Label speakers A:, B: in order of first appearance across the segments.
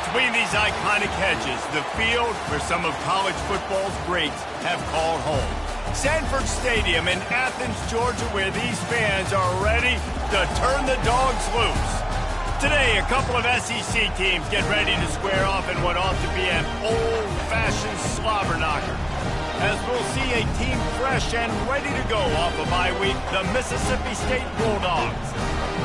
A: Between these iconic hedges, the field where some of college football's greats have called home. Sanford Stadium in Athens, Georgia, where these fans are ready to turn the dogs loose. Today, a couple of SEC teams get ready to square off in what ought to be an old-fashioned slobber knocker. As we'll see a team fresh and ready to go off a bye week, the Mississippi State Bulldogs,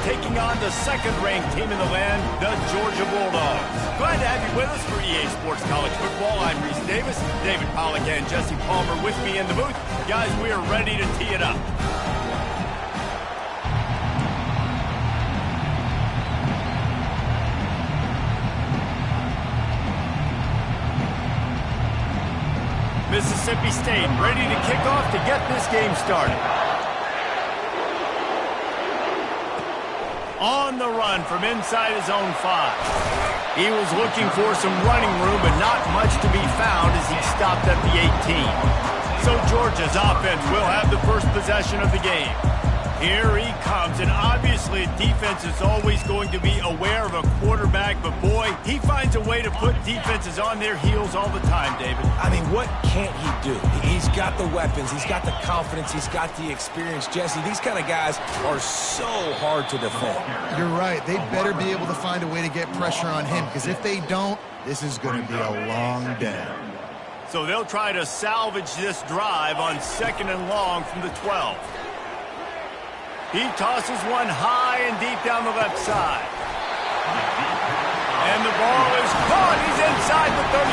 A: taking on the second-ranked team in the land, the Georgia Bulldogs. Glad to have you with us for EA Sports College Football. I'm Reese Davis, David Pollack and Jesse Palmer with me in the booth. Guys, we are ready to tee it up. Mississippi State ready to kick off to get this game started. On the run from inside his own 5. He was looking for some running room, but not much to be found as he stopped at the 18. So Georgia's offense will have the first possession of the game. Here he comes, and obviously defense is always going to be aware of a quarterback, but boy, he finds a way to put defenses on their heels all the time, David.
B: I mean, what can't he do? He's got the weapons, he's got the confidence, he's got the experience. Jesse, these kind of guys are so hard to defend.
C: You're right. They better be able to find a way to get pressure on him, because if they don't, this is going to be a long day.
A: So they'll try to salvage this drive on 2nd and long from the 12. He tosses one high and deep down the left side. And the ball is caught. He's inside the 35.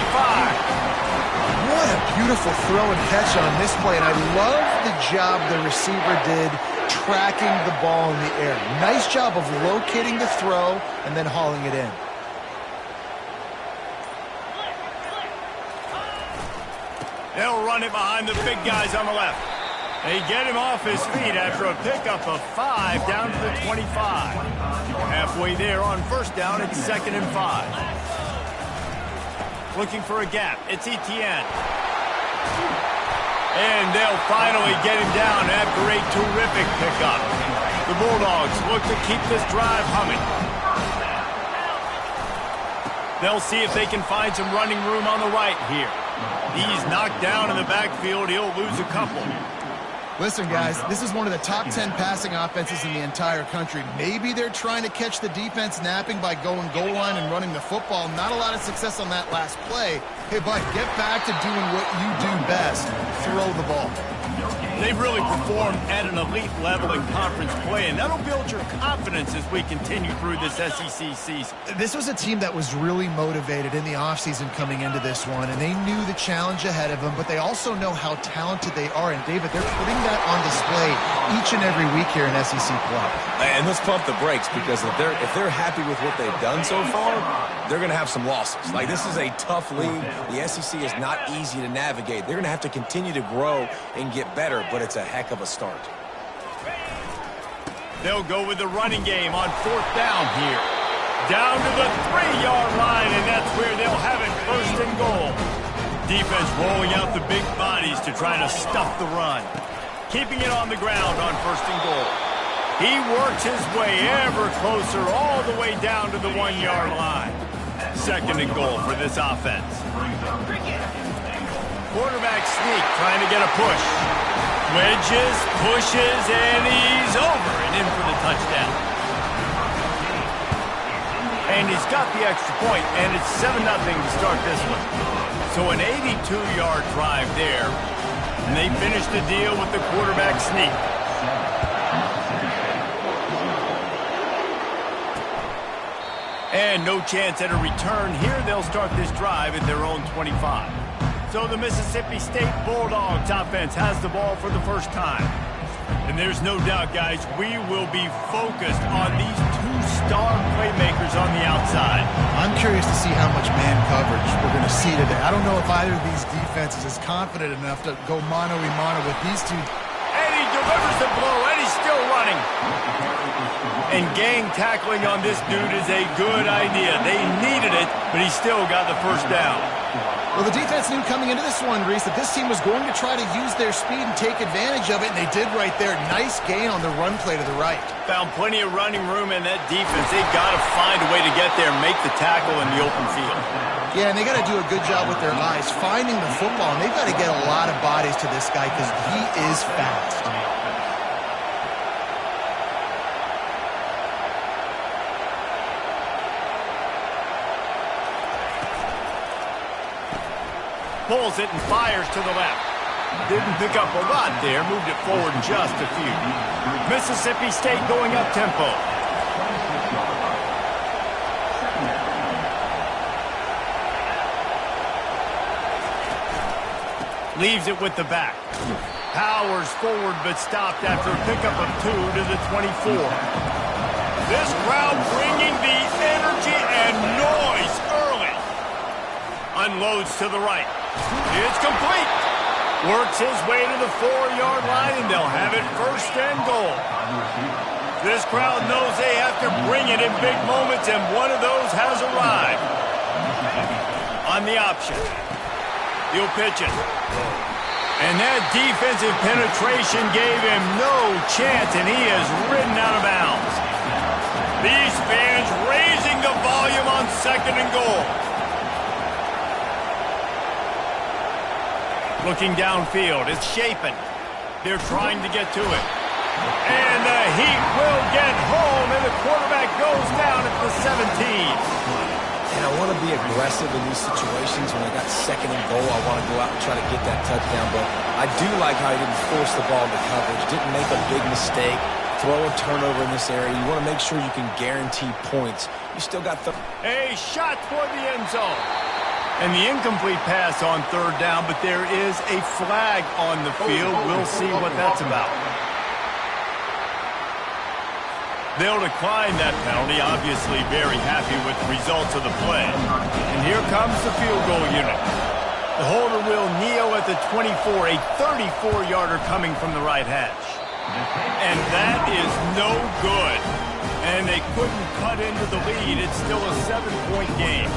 C: What a beautiful throw and catch on this play, and I love the job the receiver did tracking the ball in the air. Nice job of locating the throw and then hauling it in.
A: They'll run it behind the big guys on the left. They get him off his feet after a pickup of 5 down to the 25. Halfway there on first down, it's 2nd and 5. Looking for a gap. It's Etienne. And they'll finally get him down after a terrific pickup. The Bulldogs look to keep this drive humming. They'll see if they can find some running room on the right here. He's knocked down in the backfield. He'll lose a couple.
C: Listen, guys, this is one of the top 10 passing offenses in the entire country. Maybe they're trying to catch the defense napping by going goal line and running the football. Not a lot of success on that last play. Hey, bud, get back to doing what you do best. Throw the ball.
A: They've really performed at an elite level in conference play, and that'll build your confidence as we continue through this SEC season.
C: This was a team that was really motivated in the offseason coming into this one, and they knew the challenge ahead of them, but they also know how talented they are. And, David, they're putting that on display each and every week here in SEC play.
B: And let's pump the brakes, because if they're happy with what they've done so far, they're going to have some losses. Like, this is a tough league. The SEC is not easy to navigate. They're going to have to continue to grow and get better, but it's a heck of a start.
A: They'll go with the running game on 4th down here. Down to the 3-yard line, and that's where they'll have it 1st and goal. Defense rolling out the big bodies to try to stuff the run. Keeping it on the ground on 1st and goal. He works his way ever closer all the way down to the 1-yard line. 2nd and goal for this offense. Quarterback sneak trying to get a push. Wedges, pushes, and he's over and in for the touchdown. And he's got the extra point, and it's 7-0 to start this one. So an 82-yard drive there, and they finish the deal with the quarterback sneak. And no chance at a return here. They'll start this drive at their own 25. So the Mississippi State Bulldogs offense has the ball for the first time. And there's no doubt, guys, we will be focused on these 2 star playmakers on the outside.
C: I'm curious to see how much man coverage we're going to see today. I don't know if either of these defenses is confident enough to go mano-a-mano with these two.
A: And he delivers the blow, and he's still running. And gang tackling on this dude is a good idea. They needed it, but he still got the first down.
C: Well, the defense knew coming into this one, Reese, that this team was going to try to use their speed and take advantage of it, and they did right there. Nice gain on the run play to the right.
A: Found plenty of running room in that defense. They got to find a way to get there and make the tackle in the open field.
C: Yeah, and they got to do a good job with their eyes, finding the football, and they've got to get a lot of bodies to this guy because he is fast.
A: Pulls it and fires to the left. Didn't pick up a lot there, moved it forward just a few. Mississippi State going up tempo. Leaves it with the back. Powers forward but stopped after a pickup of 2 to the 24. This crowd bringing the energy and noise early. Unloads to the right. It's complete. Works his way to the 4-yard line, and they'll have it first and goal. This crowd knows they have to bring it in big moments, and one of those has arrived. On the option. He'll pitch it. And that defensive penetration gave him no chance, and he is ridden out of bounds. These fans raising the volume on 2nd and goal. Looking downfield, it's shaping. They're trying to get to it. And the heat will get home, and the quarterback goes down at the 17.
B: And I want to be aggressive in these situations. When I got 2nd and goal, I want to go out and try to get that touchdown. But I do like how he didn't force the ball into coverage, didn't make a big mistake, throw a turnover in this area. You want to make sure you can guarantee points. You still got
A: a shot toward the end zone. And the incomplete pass on 3rd down, but there is a flag on the field. We'll see what that's about. They'll decline that penalty, obviously very happy with the results of the play. And here comes the field goal unit. The holder will kneel at the 24, a 34-yarder coming from the right hash. And that is no good. And they couldn't cut into the lead. It's still a 7-point game.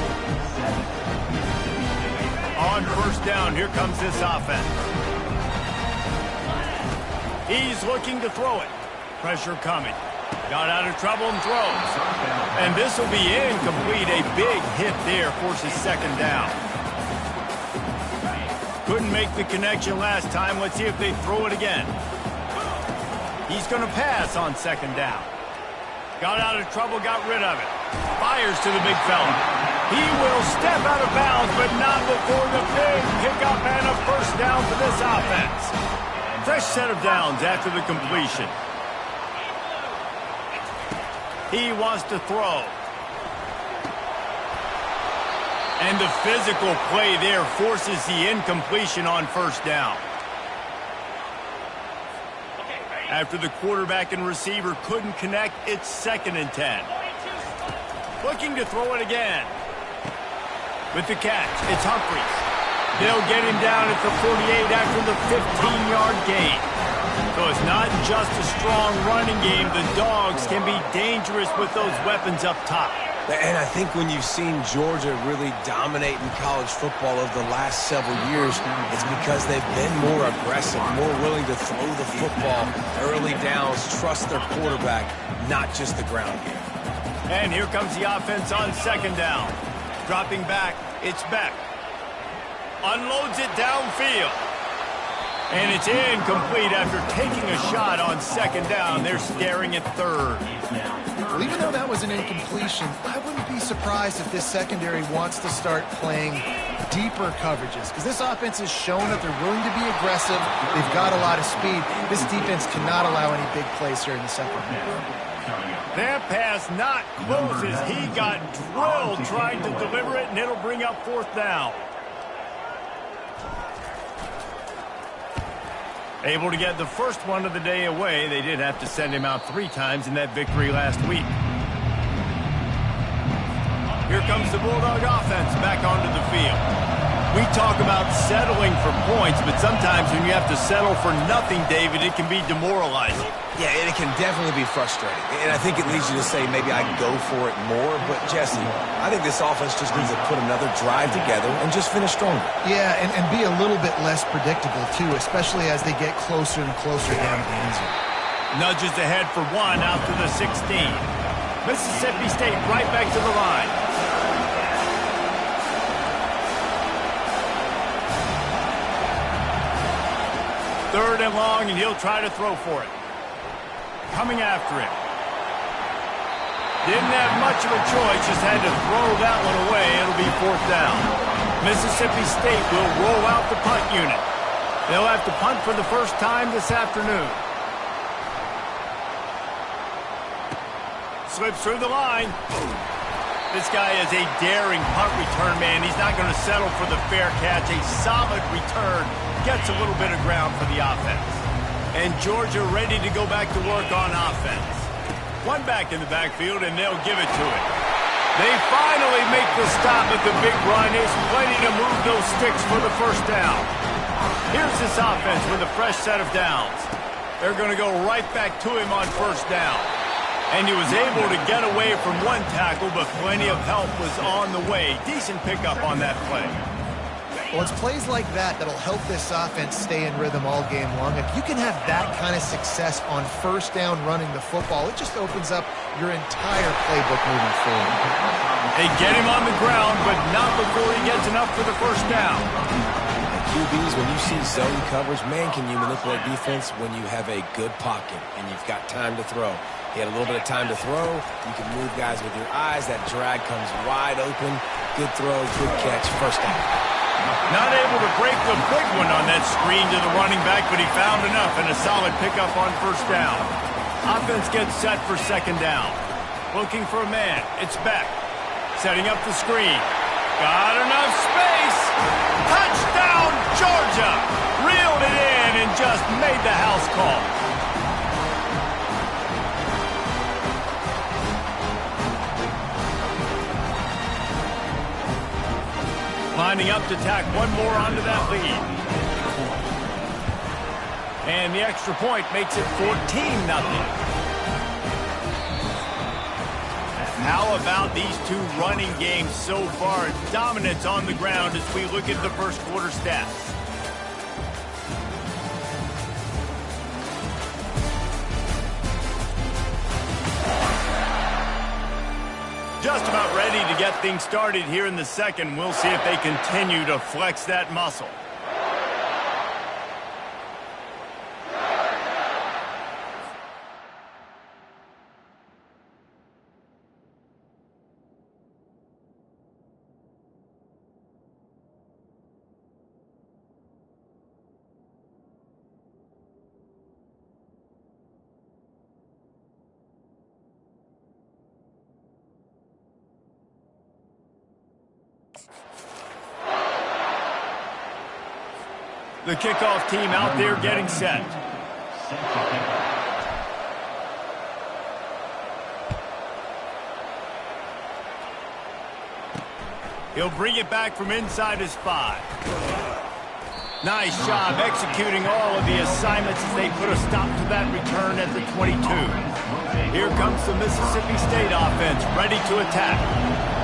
A: On 1st down, here comes this offense. He's looking to throw it. Pressure coming. Got out of trouble and throws. And this will be incomplete. A big hit there forces 2nd down. Couldn't make the connection last time. Let's see if they throw it again. He's going to pass on 2nd down. Got out of trouble, got rid of it. Fires to the big fella. He will step out of bounds, but not before the big pickup and a 1st down for this offense. Fresh set of downs after the completion. He wants to throw. And the physical play there forces the incompletion on 1st down. After the quarterback and receiver couldn't connect, it's 2nd and 10. Looking to throw it again. With the catch, it's Humphries. They'll get him down at the 48 after the 15-yard gain. So it's not just a strong running game. The Dogs can be dangerous with those weapons up top.
B: And I think when you've seen Georgia really dominate in college football over the last several years, it's because they've been more aggressive, more willing to throw the football early downs, trust their quarterback, not just the ground game.
A: And here comes the offense on 2nd down. Dropping back, it's Beck. Unloads it downfield. And it's incomplete after taking a shot on 2nd down. They're staring at 3rd.
C: Well, even though that was an incompletion, I wouldn't be surprised if this secondary wants to start playing deeper coverages, because this offense has shown that they're willing to be aggressive. They've got a lot of speed. This defense cannot allow any big plays here in the second half.
A: That pass not close as he got drilled trying to deliver it, and it'll bring up 4th down. Able to get the first one of the day away. They did have to send him out 3 times in that victory last week. Here comes the Bulldog offense back onto the field. We talk about settling for points, but sometimes when you have to settle for nothing, David, it can be demoralizing.
B: Yeah, and it can definitely be frustrating. And I think it leads you to say maybe I go for it more. But, Jesse, I think this offense just needs to put another drive together and just finish stronger.
C: Yeah, and be a little bit less predictable, too, especially as they get closer and closer down to the end zone.
A: Nudges ahead for one out to the 16. Mississippi State right back to the line. Third and long, and he'll try to throw for it. Coming after him. Didn't have much of a choice, just had to throw that one away. It'll be fourth down. Mississippi State will roll out the punt unit. They'll have to punt for the first time this afternoon. Slips through the line. This guy is a daring punt return man. He's not going to settle for the fair catch. A solid return. Gets a little bit of ground for the offense. And Georgia ready to go back to work on offense. One back in the backfield, and they'll give it to him. They finally make the stop at the big run. There's plenty to move those sticks for the first down. Here's this offense with a fresh set of downs. They're going to go right back to him on first down. And he was able to get away from one tackle, but plenty of help was on the way. Decent pickup on that play.
C: Well, it's plays like that that'll help this offense stay in rhythm all game long. If you can have that kind of success on first down running the football, it just opens up your entire playbook moving forward.
A: They get him on the ground, but not before he gets enough for the first down.
B: QBs, when you see zone coverage, man, can you manipulate defense when you have a good pocket and you've got time to throw. He had a little bit of time to throw. You can move guys with your eyes. That drag comes wide open. Good throw, good catch, first down.
A: Not able to break the big one on that screen to the running back, but he found enough and a solid pickup on first down. Offense gets set for second down. Looking for a man. It's Beck. Setting up the screen. Got enough space. Touchdown, Georgia. Reeled it in and just made the house call. Lining up to tack one more onto that lead. And the extra point makes it 14-0. How about these two running games so far? Dominance on the ground as we look at the first quarter stats. Just about ready to get things started here in the second. We'll see if they continue to flex that muscle. The kickoff team out there getting set. He'll bring it back from inside his 5. Nice job executing all of the assignments as they put a stop to that return at the 22. Here comes the Mississippi State offense, ready to attack.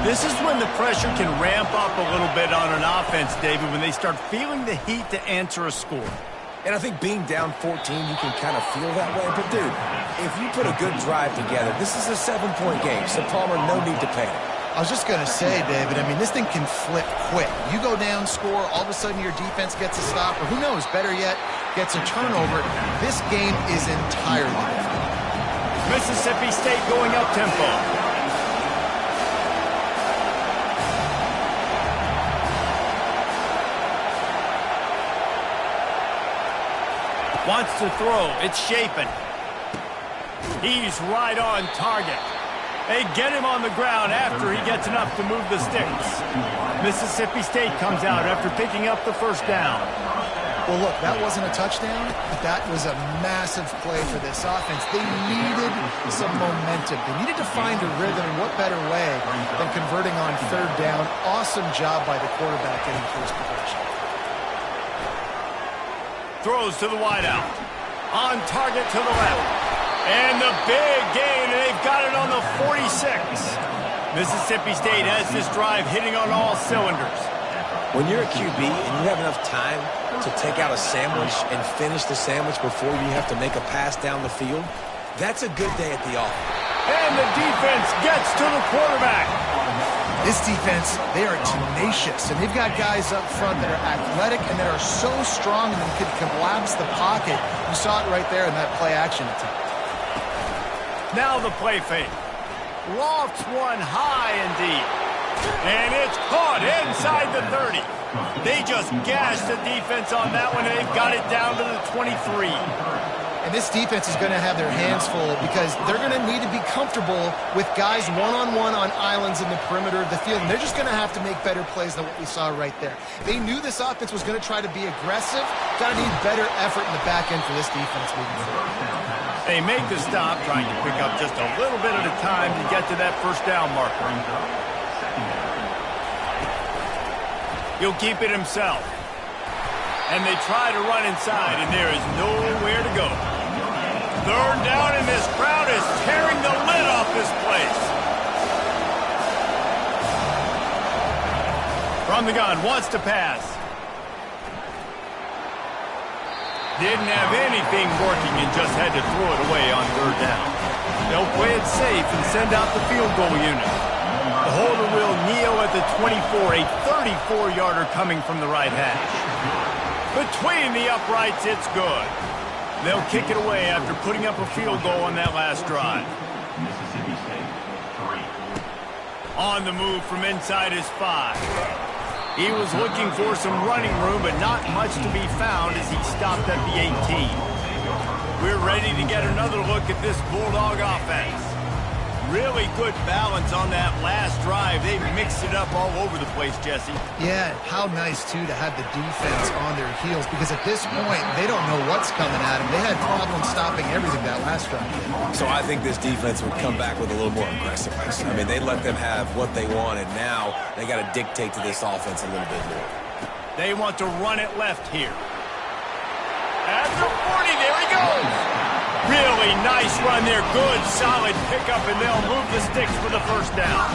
A: This is when the pressure can ramp up a little bit on an offense, David, when they start feeling the heat to answer a score.
B: And I think being down 14, you can kind of feel that way. But, dude, if you put a good drive together, this is a 7-point game. So, Palmer, no need to panic.
C: I was just going to say, David, I mean, this thing can flip quick. You go down, score, all of a sudden your defense gets a stop, or who knows, better yet, gets a turnover. This game is entirely different.
A: Mississippi State going up-tempo. Wants to throw. It's Chapin. He's right on target. They get him on the ground after he gets enough to move the sticks. Mississippi State comes out after picking up the first down.
C: Well, look, that wasn't a touchdown, but that was a massive play for this offense. They needed some momentum. They needed to find a rhythm, and what better way than converting on third down. Awesome job by the quarterback getting first progression.
A: Throws to the wideout. On target to the left. And the big gain, and they've got it on the 46. Mississippi State has this drive hitting on all cylinders.
B: When you're a QB and you have enough time to take out a sandwich and finish the sandwich before you have to make a pass down the field, that's a good day at the office.
A: And the defense gets to the quarterback.
C: This defense, they are tenacious, and they've got guys up front that are athletic and that are so strong and can collapse the pocket. You saw it right there in that play-action attempt.
A: Now the play fake. Lofts one high and deep. And it's caught inside the 30. They just gashed the defense on that one, and they've got it down to the 23.
C: And this defense is going to have their hands full because they're going to need to be comfortable with guys one-on-one on islands in the perimeter of the field, and they're just going to have to make better plays than what we saw right there. They knew this offense was going to try to be aggressive. Got to need better effort in the back end for this defense moving forward.
A: They make the stop, trying to pick up just a little bit at a time to get to that first down marker. He'll keep it himself. And they try to run inside, and there is nowhere to go. Third down, and this crowd is tearing the lid off this place. From the gun, wants to pass. Didn't have anything working and just had to throw it away on third down. They'll play it safe and send out the field goal unit. The holder will kneel at the 24, a 34-yarder coming from the right hash. Between the uprights, it's good. They'll kick it away after putting up a field goal on that last drive. On the move from inside his 5. He was looking for some running room, but not much to be found as he stopped at the 18. We're ready to get another look at this Bulldog offense. Really good balance on that last drive. They mixed it up all over the place, Jesse.
C: Yeah, how nice, too, to have the defense on their heels, because at this point, they don't know what's coming at them. They had problems stopping everything that last drive did.
B: So I think this defense would come back with a little more aggressiveness. I mean, they let them have what they wanted. Now they got to dictate to this offense a little bit more.
A: They want to run it left here. At the 40, there he goes. Really nice run there. Good, solid pickup, and they'll move the sticks for the first down.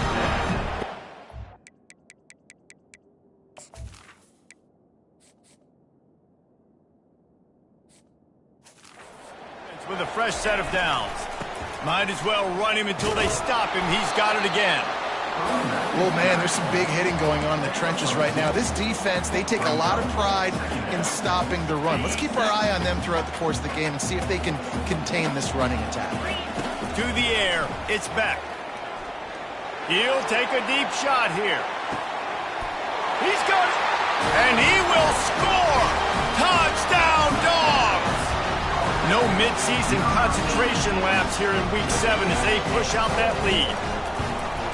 A: With a fresh set of downs. Might as well run him until they stop him. He's got it again.
C: Well, man, there's some big hitting going on in the trenches right now. This defense, they take a lot of pride in stopping the run. Let's keep our eye on them throughout the course of the game and see if they can contain this running attack.
A: To the air, it's Beck. He'll take a deep shot here. He's got it, and he will score! Touchdown, Dogs! No midseason concentration lapse here in Week 7 as they push out that lead.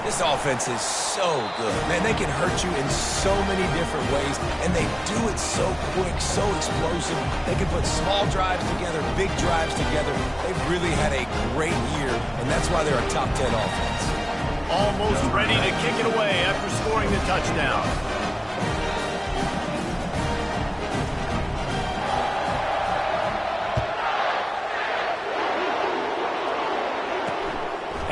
B: This offense is so good. Man, they can hurt you in so many different ways, and they do it so quick, so explosive. They can put small drives together, big drives together. They've really had a great year, and that's why they're a top 10 offense.
A: Almost ready to kick it away after scoring the touchdown.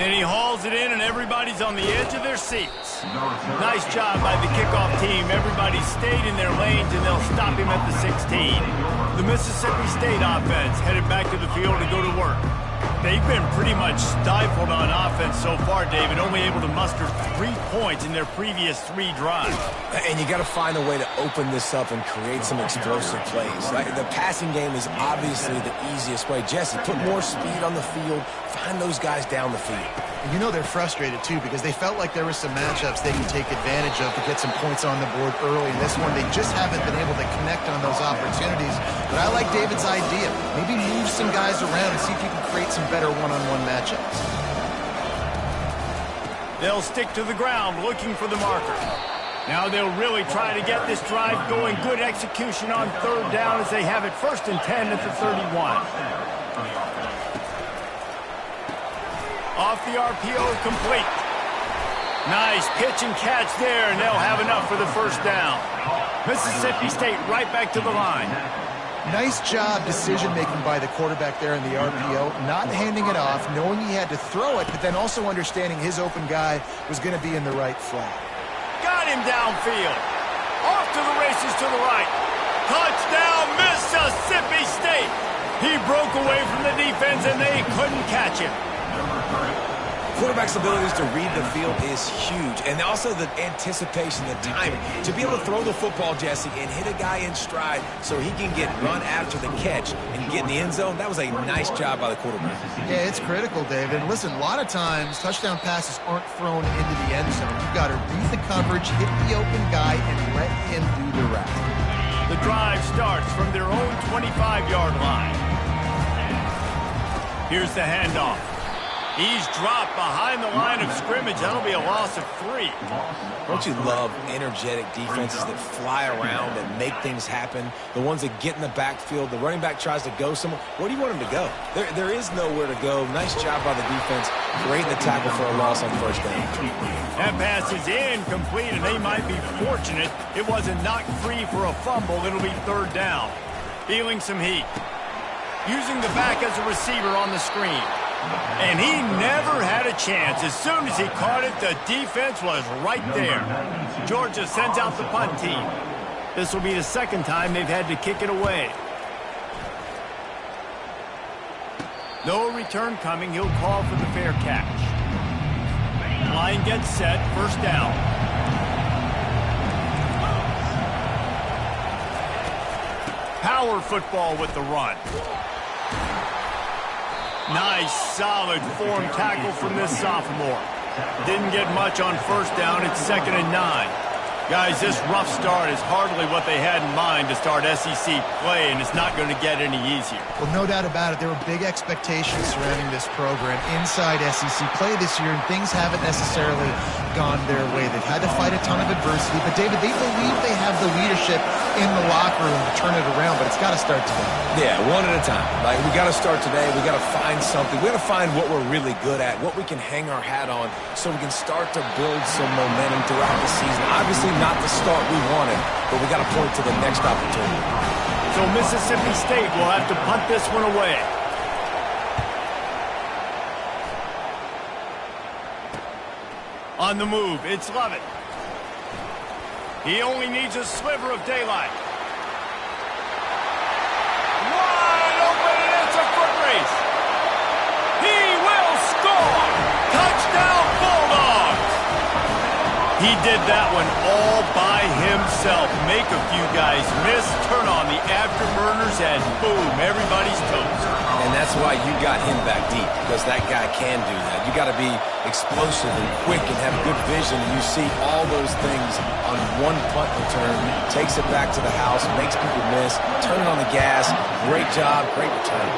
A: And he hauls it in, and everybody's on the edge of their seats. Nice job by the kickoff team. Everybody stayed in their lanes, and they'll stop him at the 16. The Mississippi State offense headed back to the field to go to work. They've been pretty much stifled on offense so far, David, only able to muster 3 points in their previous 3 drives.
B: And you got to find a way to open this up and create some explosive plays. Like, the passing game is obviously the easiest way. Jesse, put more speed on the field, find those guys down the field.
C: And you know they're frustrated, too, because they felt like there were some matchups they can take advantage of to get some points on the board early. In this one, they just haven't been able to connect on those opportunities. But I like David's idea. Maybe move some guys around and see if you can create some better one-on-one matchups.
A: They'll stick to the ground looking for the marker. Now they'll really try to get this drive going. Good execution on third down as they have it 1st and 10 at the 31. Off the RPO, complete. Nice pitch and catch there, and they'll have enough for the 1st down. Mississippi State right back to the line.
C: Nice job decision-making by the quarterback there in the RPO, not handing it off, knowing he had to throw it, but then also understanding his open guy was going to be in the right flat.
A: Got him downfield. Off to the races to the right. Touchdown, Mississippi State. He broke away from the defense, and they couldn't catch him.
B: Quarterback's abilities to read the field is huge, and also the anticipation, the timing. To be able to throw the football, Jesse, and hit a guy in stride so he can get run after the catch and get in the end zone, that was a nice job by the quarterback.
C: Yeah, it's critical, David. Listen, a lot of times touchdown passes aren't thrown into the end zone. You've got to read the coverage, hit the open guy, and let him do the rest.
A: The drive starts from their own 25-yard line. Here's the handoff. He's dropped behind the line of scrimmage. That'll be a loss of 3.
B: Don't you love energetic defenses that fly around and make things happen? The ones that get in the backfield. The running back tries to go somewhere. Where do you want him to go? There is nowhere to go. Nice job by the defense. Creating the tackle for a loss on 1st down.
A: That pass is incomplete, and they might be fortunate it wasn't knocked free for a fumble. It'll be 3rd down. Feeling some heat. Using the back as a receiver on the screen. And he never had a chance. As soon as he caught it, the defense was right there. Georgia sends out the punt team. This will be the 2nd time they've had to kick it away. No return coming. He'll call for the fair catch. Line gets set. 1st down. Power football with the run. Nice, solid form tackle from this sophomore. Didn't get much on 1st down. It's 2nd and 9. Guys, this rough start is hardly what they had in mind to start SEC play, and it's not going to get any easier.
C: Well, no doubt about it. There were big expectations surrounding this program inside SEC play this year, and things haven't necessarily gone their way. They've had to fight a ton of adversity, but, David, they believe they have the leadership in the locker room to turn it around, but it's got to start today.
B: Yeah, one at a time. Like, we got to start today. We got to find something. We got to find what we're really good at, what we can hang our hat on, so we can start to build some momentum throughout the season. Obviously, not the start we wanted, but we got to point to the next opportunity.
A: So Mississippi State will have to punt this one away. On the move, it's Lovett. He only needs a sliver of daylight. Wide open, and it's a foot race. He will score! Touchdown, Bulldogs! He did that one all by himself. Make a few guys miss, turn on the afterburners, and boom, everybody's toast.
B: And that's why you got him back deep, because that guy can do that. You got to be explosive and quick and have good vision. You see all those things on one punt return. Takes it back to the house, makes people miss, turn it on the gas. Great job, great return.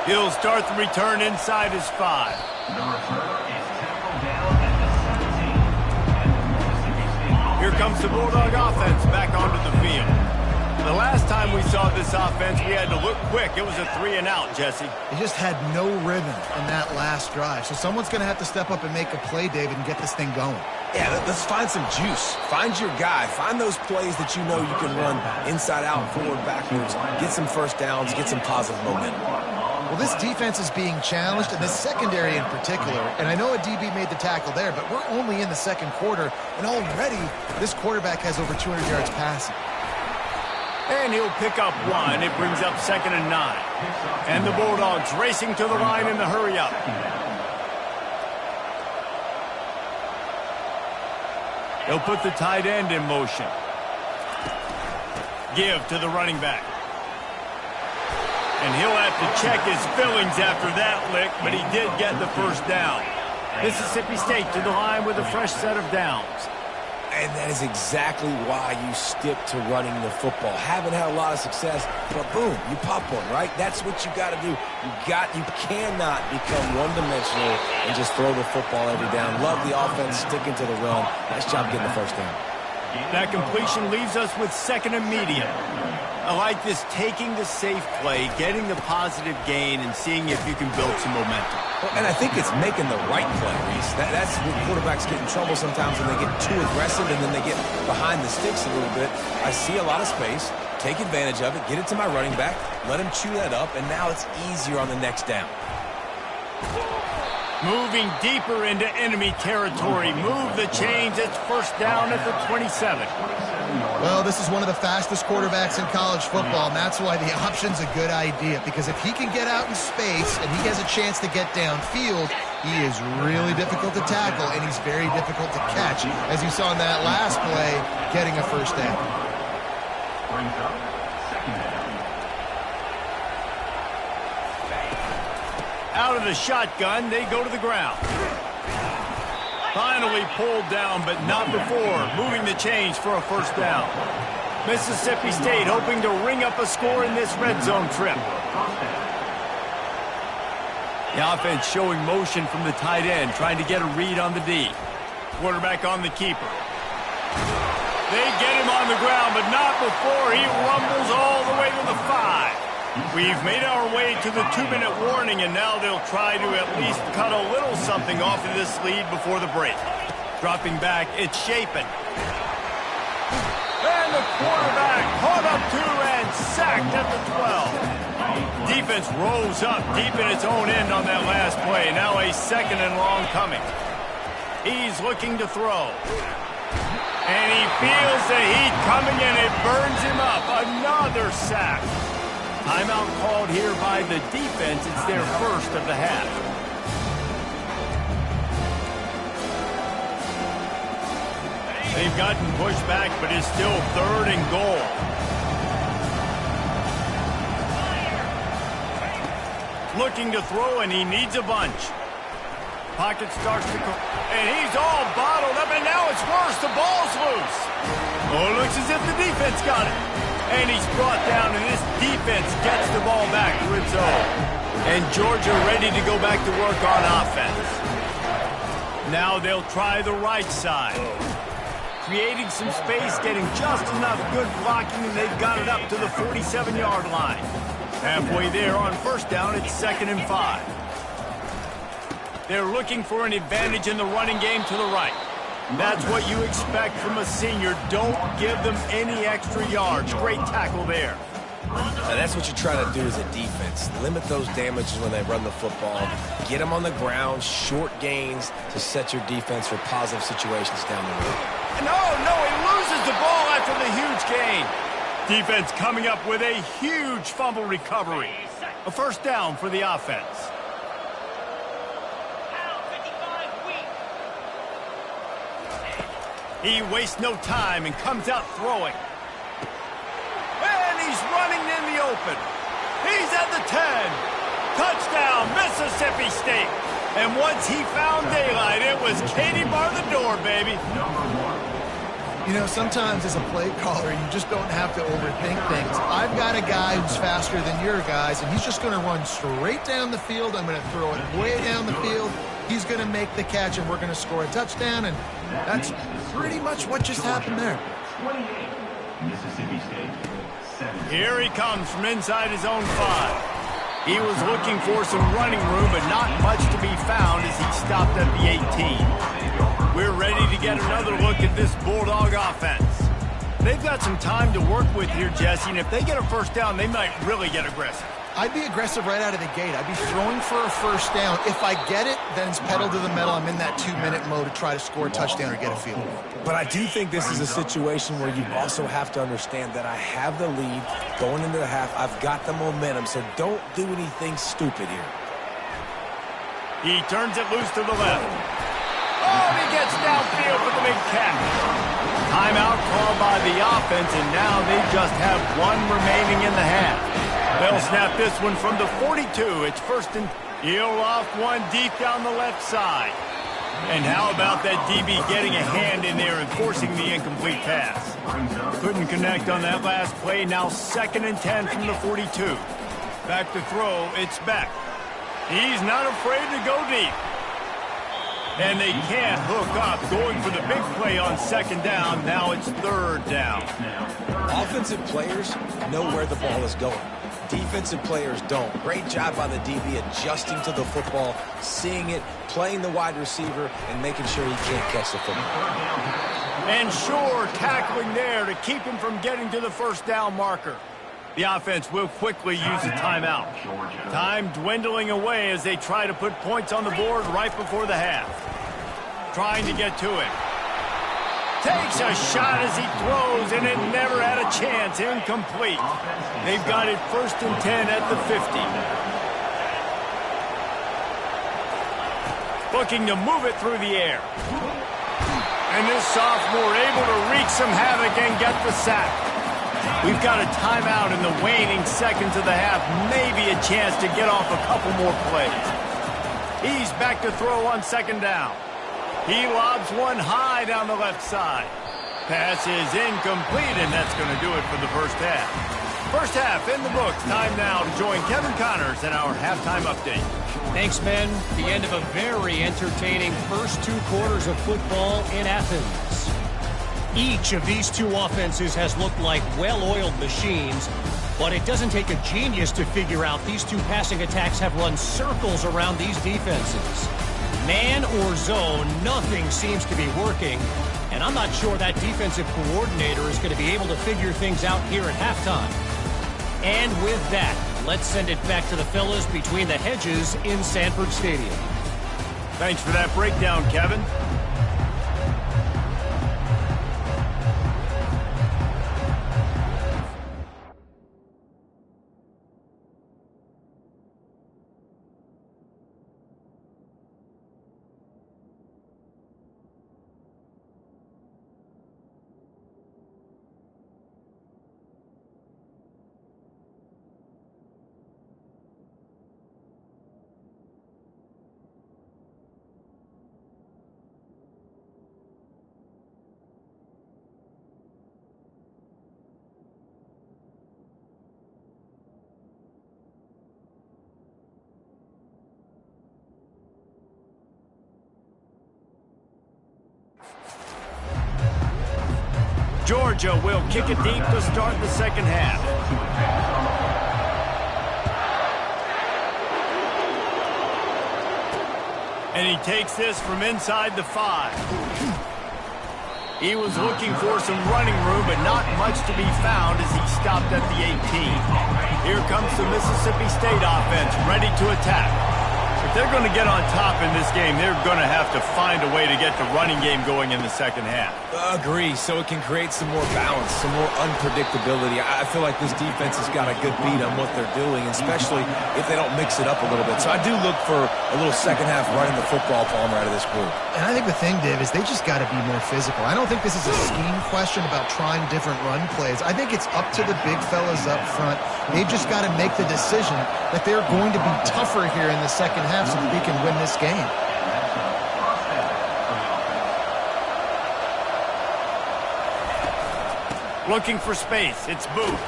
A: He'll start the return inside his 5. Here comes the Bulldog offense back onto the field. The last time we saw this offense, we had to look quick. It was a 3-and-out, Jesse.
C: They just had no rhythm in that last drive. So someone's going to have to step up and make a play, David, and get this thing going.
B: Yeah, let's find some juice. Find your guy. Find those plays that you know you can run inside out, forward, backwards. Get some 1st downs. Get some positive momentum.
C: Well, this defense is being challenged, and this secondary in particular. And I know a DB made the tackle there, but we're only in the 2nd quarter, and already this quarterback has over 200 yards passing.
A: And he'll pick up 1. It brings up 2nd and 9. And the Bulldogs racing to the line in the hurry-up. They'll put the tight end in motion. Give to the running back. And he'll have to check his fillings after that lick, but he did get the 1st down. Mississippi State to the line with a fresh set of downs.
B: And that is exactly why you stick to running the football. Haven't had a lot of success, but boom, you pop one, right? That's what you got to do. You cannot become one-dimensional and just throw the football every down. Love the offense, sticking to the run. Nice job getting the first down.
A: That completion leaves us with second and medium. I like this taking the safe play, getting the positive gain, and seeing if you can build some momentum.
B: And I think it's making the right play, Reese. That's where quarterbacks get in trouble sometimes when they get too aggressive and then they get behind the sticks a little bit. I see a lot of space. Take advantage of it. Get it to my running back. Let him chew that up, and now it's easier on the next down.
A: Moving deeper into enemy territory. Move the chains. It's first down at the 27.
C: Well, this is one of the fastest quarterbacks in college football, and that's why the option's a good idea, because if he can get out in space and he has a chance to get downfield, he is really difficult to tackle, and he's very difficult to catch, as you saw in that last play, getting a first down.
A: Out of the shotgun, they go to the ground. Finally pulled down, but not before moving the chains for a first down. Mississippi State hoping to ring up a score in this red zone trip. The offense showing motion from the tight end, trying to get a read on the D. Quarterback on the keeper. They get him on the ground, but not before he rumbles all the way to the 5. We've made our way to the 2-minute warning, and now they'll try to at least cut a little something off of this lead before the break. Dropping back, it's Shapen. And the quarterback caught up to and sacked at the 12. Defense rose up deep in its own end on that last play. Now a second and long coming. He's looking to throw. And he feels the heat coming, and it burns him up. Another sack. Timeout called here by the defense. It's their first of the half. They've gotten pushed back, but it's still 3rd and goal. Looking to throw, and he needs a bunch. Pocket starts to go, and he's all bottled up, and now it's worse. The ball's loose. Oh, it looks as if the defense got it. And he's brought down, and this defense gets the ball back to its own. And Georgia ready to go back to work on offense. Now they'll try the right side. Creating some space, getting just enough good blocking, and they've got it up to the 47-yard line. Halfway there on first down, it's 2nd and 5. They're looking for an advantage in the running game to the right. That's what you expect from a senior. Don't give them any extra yards. Great tackle there.
B: Now that's what you're trying to do as a defense. Limit those damages when they run the football. Get them on the ground, short gains to set your defense for positive situations down the road.
A: No, he loses the ball after the huge gain. Defense coming up with a huge fumble recovery. A first down for the offense. He wastes no time and comes out throwing. And he's running in the open. He's at the 10. Touchdown, Mississippi State. And once he found daylight, it was Katie bar the door, baby.
C: You know, sometimes as a play caller, you just don't have to overthink things. I've got a guy who's faster than your guys, and he's just going to run straight down the field. I'm going to throw it way down the field. He's going to make the catch, and we're going to score a touchdown, and that's pretty much what just happened there.
A: Here he comes from inside his own 5. He was looking for some running room, but not much to be found as he stopped at the 18. We're ready to get another look at this Bulldog offense. They've got some time to work with here, Jesse, and if they get a first down, they might really get aggressive.
C: I'd be aggressive right out of the gate. I'd be throwing for a first down. If I get it, then it's pedal to the metal. I'm in that 2-minute mode to try to score a touchdown or get a field goal.
B: But I do think this is a situation where you also have to understand that I have the lead going into the half. I've got the momentum, so don't do anything stupid here.
A: He turns it loose to the left. Oh, he gets downfield with the big catch. Timeout called by the offense, and now they just have one remaining in the half. They'll snap this one from the 42. It's first and he'll off one deep down the left side. And how about that DB getting a hand in there and forcing the incomplete pass? Couldn't connect on that last play. Now 2nd and 10 from the 42. Back to throw. It's Beck. He's not afraid to go deep. And they can't hook up. Going for the big play on 2nd down. Now it's 3rd down.
B: Offensive players know where the ball is going. Defensive players don't. Great job by the DB adjusting to the football, seeing it, playing the wide receiver, and making sure he can't catch the football.
A: And Shore tackling there to keep him from getting to the 1st down marker. The offense will quickly use a timeout. Time dwindling away as they try to put points on the board right before the half. Trying to get to it. Takes a shot as he throws, and it never had a chance. Incomplete. They've got it 1st and 10 at the 50. Looking to move it through the air. And this sophomore able to wreak some havoc and get the sack. We've got a timeout in the waning seconds of the half. Maybe a chance to get off a couple more plays. He's back to throw on 2nd down. He lobs one high down the left side. Pass is incomplete, and that's going to do it for the 1st half. 1st half in the books. Time now to join Kevin Connors in our halftime update.
D: Thanks, Ben. The end of a very entertaining first 2 quarters of football in Athens. Each of these 2 offenses has looked like well-oiled machines, but it doesn't take a genius to figure out these 2 passing attacks have run circles around these defenses. Man or zone, nothing seems to be working, and I'm not sure that defensive coordinator is going to be able to figure things out here at halftime. And with that, let's send it back to the fellas between the hedges in Sanford Stadium.
A: Thanks for that breakdown, Kevin. Georgia will kick it deep to start the 2nd half. And he takes this from inside the 5. He was looking for some running room, but not much to be found as he stopped at the 18. Here comes the Mississippi State offense, ready to attack. If they're going to get on top in this game, they're going to have to find a way to get the running game going in the 2nd half.
B: Agree, so it can create some more balance, some more unpredictability. I feel like this defense has got a good beat on what they're doing, especially if they don't mix it up a little bit. So I do look for a little 2nd half running the football Palmer out of this group.
C: And I think the thing, Dave, is they just got to be more physical. I don't think this is a scheme question about trying different run plays. I think it's up to the big fellas up front. They've just got to make the decision that they're going to be tougher here in the 2nd half so that they can win this game.
A: Looking for space. It's Booth.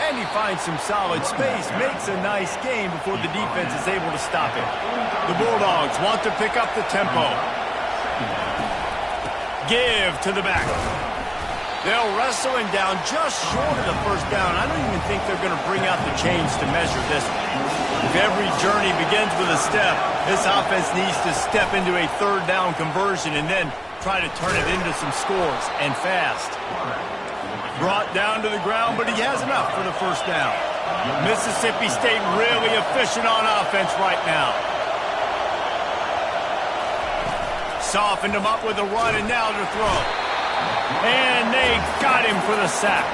A: And he finds some solid space. Makes a nice game before the defense is able to stop it. The Bulldogs want to pick up the tempo. Give to the back. They'll wrestle him down just short of the 1st down. I don't even think they're going to bring out the chains to measure this one. If every journey begins with a step, this offense needs to step into a 3rd down conversion and then try to turn it into some scores, and fast. Brought down to the ground, but he has enough for the 1st down. Mississippi State really efficient on offense right now. Softened him up with a run, and now to throw. And they got him for the sack.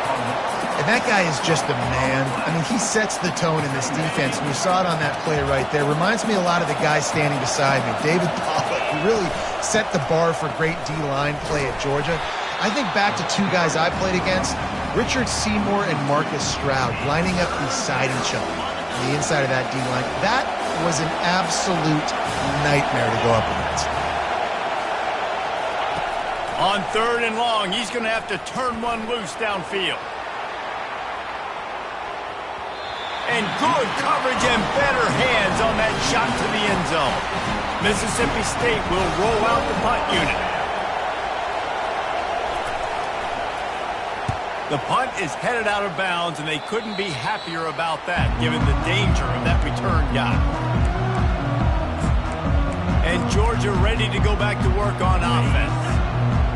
C: And that guy is just a man. I mean, he sets the tone in this defense, and you saw it on that play right there. Reminds me a lot of the guy standing beside me, David Pollock, who really set the bar for great D-line play at Georgia. I think back to 2 guys I played against, Richard Seymour and Marcus Stroud, lining up beside each other on the inside of that D-line. That was an absolute nightmare to go up against.
A: On 3rd and long, he's going to have to turn one loose downfield. And good coverage and better hands on that shot to the end zone. Mississippi State will roll out the punt unit. The punt is headed out of bounds, and they couldn't be happier about that, given the danger of that return guy. And Georgia ready to go back to work on offense.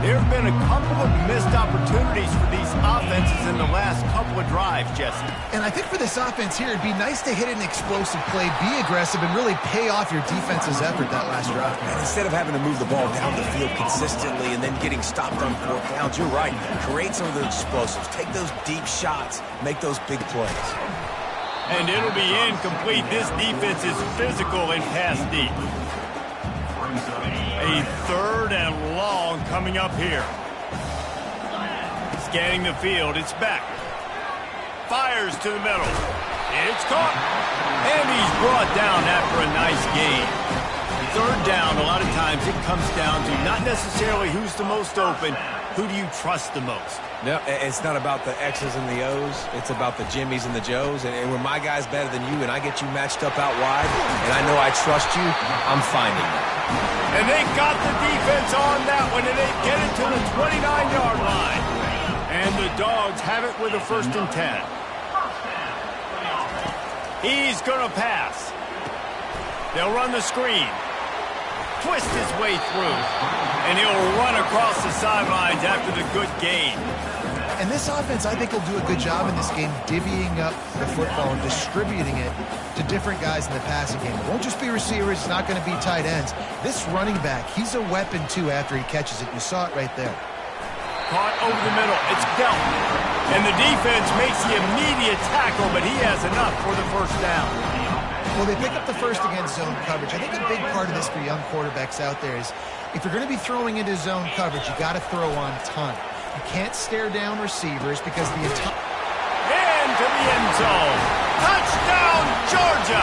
A: There have been a couple of missed opportunities for these offenses in the last couple of drives, Jesse.
C: And I think for this offense here, it'd be nice to hit an explosive play, be aggressive, and really pay off your defense's effort that last drive.
B: And instead of having to move the ball down the field consistently and then getting stopped on 4th downs, you're right. Create some of those explosives. Take those deep shots. Make those big plays.
A: And it'll be incomplete. This defense is physical and pass deep. A 3rd and long coming up here. Scanning the field, it's back. Fires to the middle. It's caught. And he's brought down after a nice gain. 3rd down, a lot of times it comes down to not necessarily who's the most open, who do you trust the most?
B: No, it's not about the X's and the O's. It's about the Jimmys and the Joes. And when my guy's better than you and I get you matched up out wide and I know I trust you, I'm finding you.
A: And they got the defense on that one, and they get it to the 29-yard line. And the Dogs have it with a 1st and 10. He's going to pass. They'll run the screen. Twist his way through. And he'll run across the sidelines after the good gain.
C: And this offense, I think, will do a good job in this game divvying up the football and distributing it to different guys in the passing game. It won't just be receivers. It's not going to be tight ends. This running back, he's a weapon, too, after he catches it. You saw it right there.
A: Caught over the middle. It's dealt. And the defense makes the immediate tackle, but he has enough for the 1st down.
C: Well, they pick up the 1st against zone coverage. I think a big part of this for young quarterbacks out there is if you're going to be throwing into zone coverage, you got to throw on time. You can't stare down receivers because the entire...
A: And to the end zone. Touchdown, Georgia!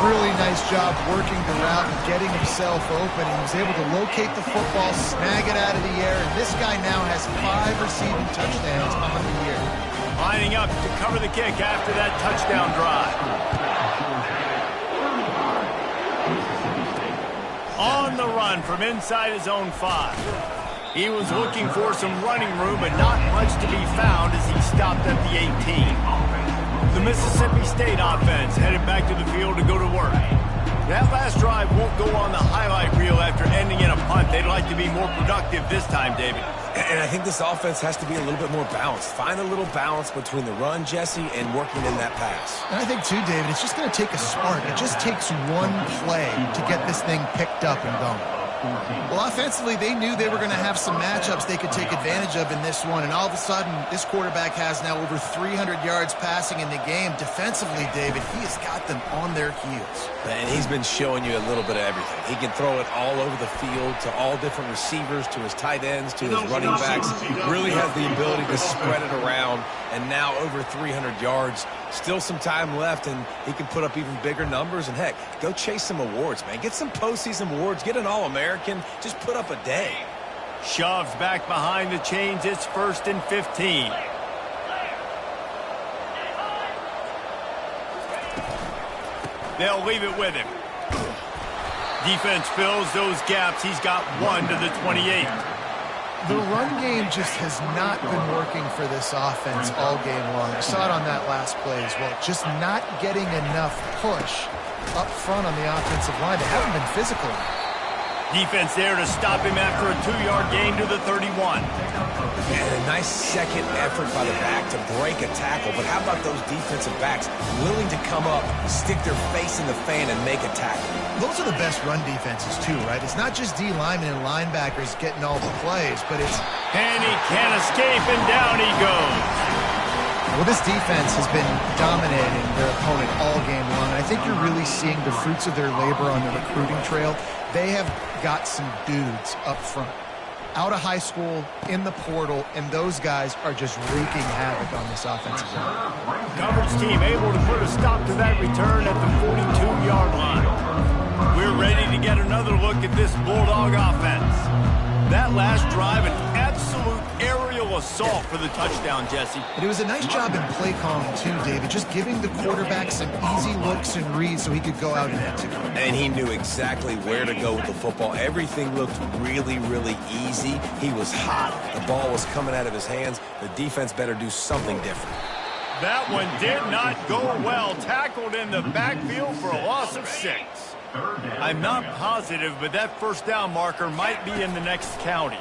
C: Really nice job working the route and getting himself open. He was able to locate the football, snag it out of the air, and this guy now has 5 receiving touchdowns on the year.
A: Lining up to cover the kick after that touchdown drive. On the run from inside his own 5. He was looking for some running room, but not much to be found as he stopped at the 18. The Mississippi State offense headed back to the field to go to work. That last drive won't go on the highlight reel after ending in a punt. They'd like to be more productive this time, David.
B: And I think this offense has to be a little bit more balanced. Find a little balance between the run, Jesse, and working in that pass.
C: And I think, too, David, it's just going to take a spark. It just takes one play to get this thing picked up and going. Well, offensively, they knew they were going to have some matchups they could take advantage of in this one, and all of a sudden, this quarterback has now over 300 yards passing in the game. Defensively, David, he has got them on their heels.
B: And he's been showing you a little bit of everything. He can throw it all over the field to all different receivers, to his tight ends, to his running backs. Really has the ability to spread it around, and now over 300 yards. Still some time left, and he can put up even bigger numbers. And, heck, go chase some awards, man. Get some postseason awards. Get an All-American. Just put up a day.
A: Shoves back behind the chains. It's 1st and 15. They'll leave it with him. Defense fills those gaps. He's got 1 to the 28.
C: The run game just has not been working for this offense all game long. You saw it on that last play as well. Just not getting enough push up front on the offensive line. They haven't been physical.
A: Defense there to stop him after a 2-yard gain to the 31.
B: And a nice second effort by the back to break a tackle. But how about those defensive backs willing to come up, stick their face in the fan, and make a tackle?
C: Those are the best run defenses, too, right? It's not just D linemen and linebackers getting all the plays, but it's...
A: And he can't escape, and down he goes.
C: Well, this defense has been dominating their opponent all game long. I think you're really seeing the fruits of their labor on the recruiting trail. They have got some dudes up front, out of high school, in the portal, and those guys are just wreaking havoc on this offensive line.
A: Coverage team able to put a stop to that return at the 42-yard line. We're ready to get another look at this Bulldog offense. That last drive, an absolute aerial assault for the touchdown, Jesse.
C: And it was a nice job in play calling, too, David, just giving the quarterback some easy looks and reads so he could go out and execute.
B: And he knew exactly where to go with the football. Everything looked really, really easy. He was hot. The ball was coming out of his hands. The defense better do something different.
A: That one did not go well. Tackled in the backfield for a loss of 6. I'm not positive, but that first down marker might be in the next county.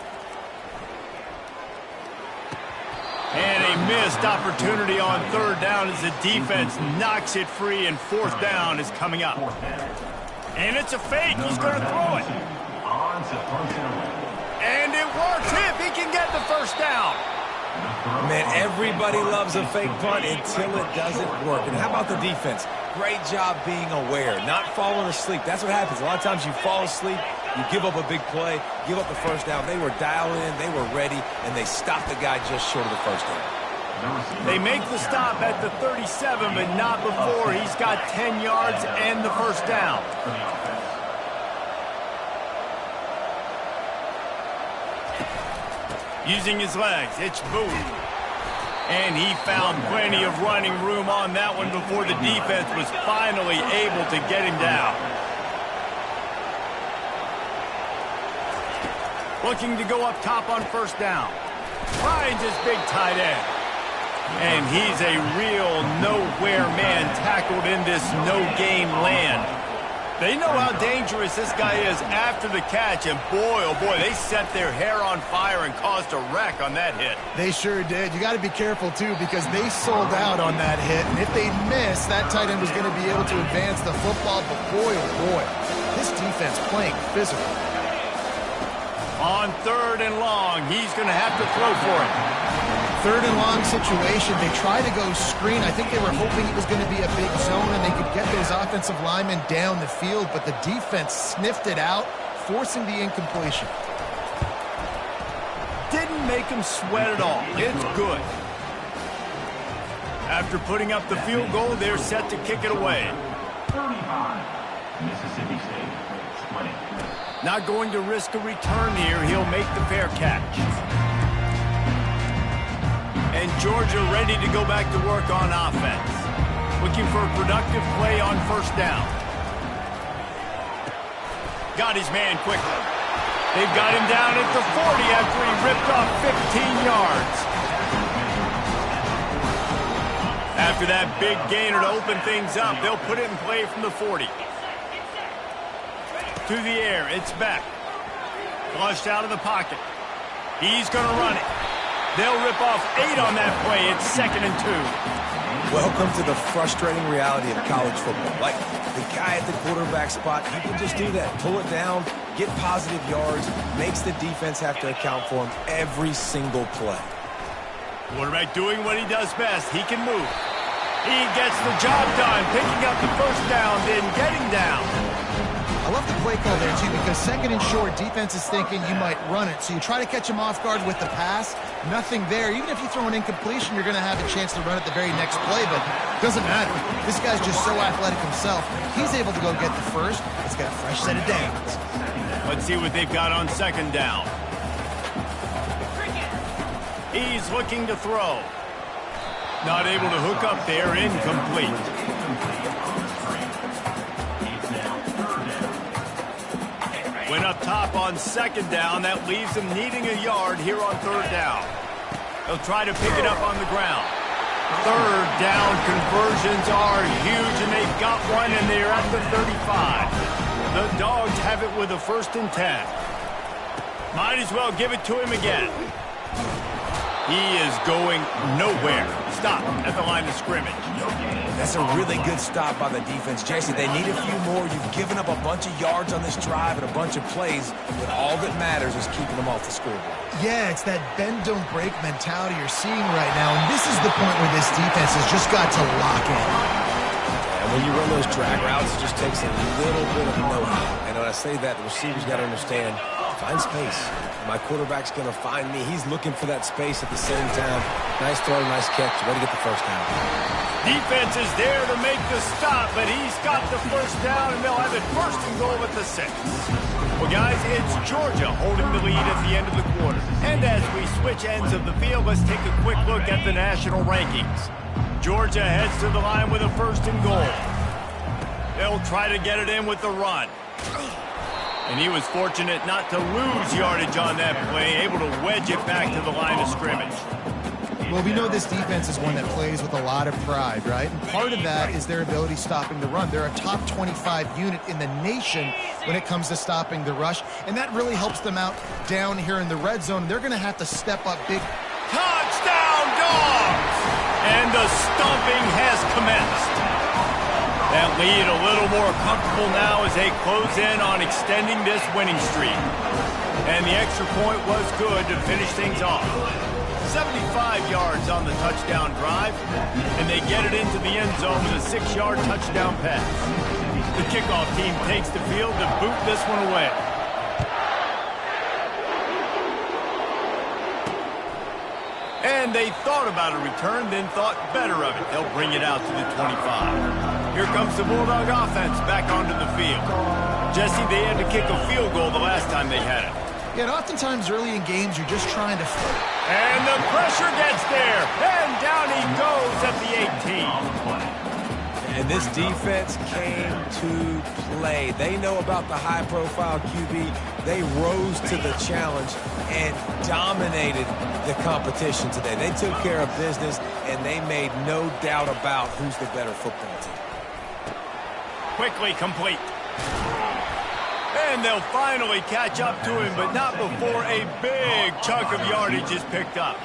A: And a missed opportunity on 3rd down as the defense knocks it free, and 4th down is coming up. And it's a fake. He's going to throw it. And it works if he can get the first down.
B: Man, everybody loves a fake punt until it doesn't work. And how about the defense? Great job being aware, not falling asleep. That's what happens. A lot of times you fall asleep, you give up a big play, give up the first down. They were dialed in, they were ready, and they stopped the guy just short of the first down.
A: They make the stop at the 37, but not before he's got 10 yards and the first down. Using his legs, it's Boone. And he found plenty of running room on that one before the defense was finally able to get him down. Looking to go up top on first down. Finds his big tight end. And he's a real nowhere man tackled in this no-game land. They know how dangerous this guy is after the catch, and boy, oh boy, they set their hair on fire and caused a wreck on that hit.
C: They sure did. You got to be careful, too, because they sold out on that hit, and if they miss, that tight end was going to be able to advance the football, but boy, oh boy, this defense playing physical.
A: On 3rd and long, he's going to have to throw for it.
C: 3rd and long situation. They tried to go screen. I think they were hoping it was going to be a big zone and they could get those offensive linemen down the field, but the defense sniffed it out, forcing the incompletion.
A: Didn't make him sweat at all. It's good. After putting up the field goal, they're set to kick it away.
E: 35, Mississippi State, 20.
A: Not going to risk a return here. He'll make the fair catch. And Georgia ready to go back to work on offense. Looking for a productive play on first down. Got his man quickly. They've got him down at the 40 after he ripped off 15 yards. After that big gainer to open things up, they'll put it in play from the 40. To the air, it's back. Flushed out of the pocket. He's going to run it. They'll rip off 8 on that play. It's 2nd and 2.
B: Welcome to the frustrating reality of college football. Like, the guy at the quarterback spot, he can just do that. Pull it down, get positive yards, makes the defense have to account for him every single play.
A: Quarterback doing what he does best. He can move. He gets the job done, picking up the first down, then getting down.
C: I love the play call there, too, because 2nd and short, defense is thinking you might run it. So you try to catch him off guard with the pass. Nothing there. Even if you throw an incompletion, you're going to have a chance to run it the very next play, but it doesn't matter. This guy's just so athletic himself. He's able to go get the first. It's got a fresh set of downs.
A: Let's see what they've got on 2nd down. He's looking to throw. Not able to hook up there. Incomplete. Went up top on 2nd down. That leaves him needing a yard here on 3rd down. They'll try to pick it up on the ground. 3rd down conversions are huge, and they've got one, and they're at the 35. The Dogs have it with a 1st and 10. Might as well give it to him again. He is going nowhere. Stop at the line of scrimmage.
B: That's a really good stop by the defense. Jason, they need a few more. You've given up a bunch of yards on this drive and a bunch of plays, but all that matters is keeping them off the scoreboard.
C: Yeah, it's that bend, don't break mentality you're seeing right now, and this is the point where this defense has just got to lock in.
B: And when you run those drag routes, it just takes a little bit of know-how. And when I say that, the receivers got to understand, find space. My quarterback's going to find me. He's looking for that space at the same time. Nice throw, nice catch. Way to get the first down.
A: Defense is there to make the stop, but he's got the first down, and they'll have it first and goal at the 6. Well, guys, it's Georgia holding the lead at the end of the quarter. And as we switch ends of the field, let's take a quick look at the national rankings. Georgia heads to the line with a first and goal. They'll try to get it in with the run. And he was fortunate not to lose yardage on that play, able to wedge it back to the line of scrimmage.
C: Well, we know this defense is one that plays with a lot of pride, right? And part of that is their ability stopping the run. They're a top 25 unit in the nation when it comes to stopping the rush, and that really helps them out down here in the red zone. They're going to have to step up big.
A: Touchdown, Dogs! And the stomping has commenced. That lead a little more comfortable now as they close in on extending this winning streak. And the extra point was good to finish things off. 75 yards on the touchdown drive, and they get it into the end zone with a 6-yard touchdown pass. The kickoff team takes the field to boot this one away. And they thought about a return, then thought better of it. They'll bring it out to the 25. Here comes the Bulldog offense back onto the field. Jesse, they had to kick a field goal the last time they had it.
C: Yeah, and oftentimes early in games, you're just trying to...
A: And the pressure gets there. And down he goes at the 18.
B: And this defense came to play. They know about the high-profile QB. They rose to the challenge and dominated the competition today. They took care of business, and they made no doubt about who's the better football team.
A: Quickly complete. And they'll finally catch up to him, but not before a big chunk of yardage is picked up.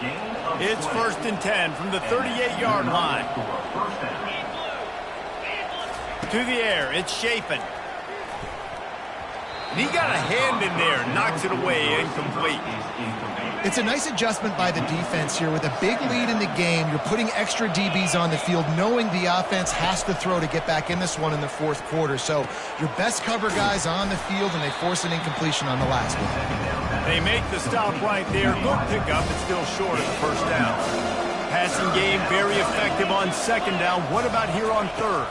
A: It's 1st and 10 from the 38-yard line. To the air, it's Chapin. And he got a hand in there, knocks it away, incomplete.
C: It's a nice adjustment by the defense here. With a big lead in the game, you're putting extra DBs on the field, knowing the offense has to throw to get back in this one in the 4th quarter. So your best cover guys on the field, and they force an incompletion on the last one.
A: They make the stop right there. Good pickup, but still short of the first down. Passing game very effective on 2nd down. What about here on 3rd?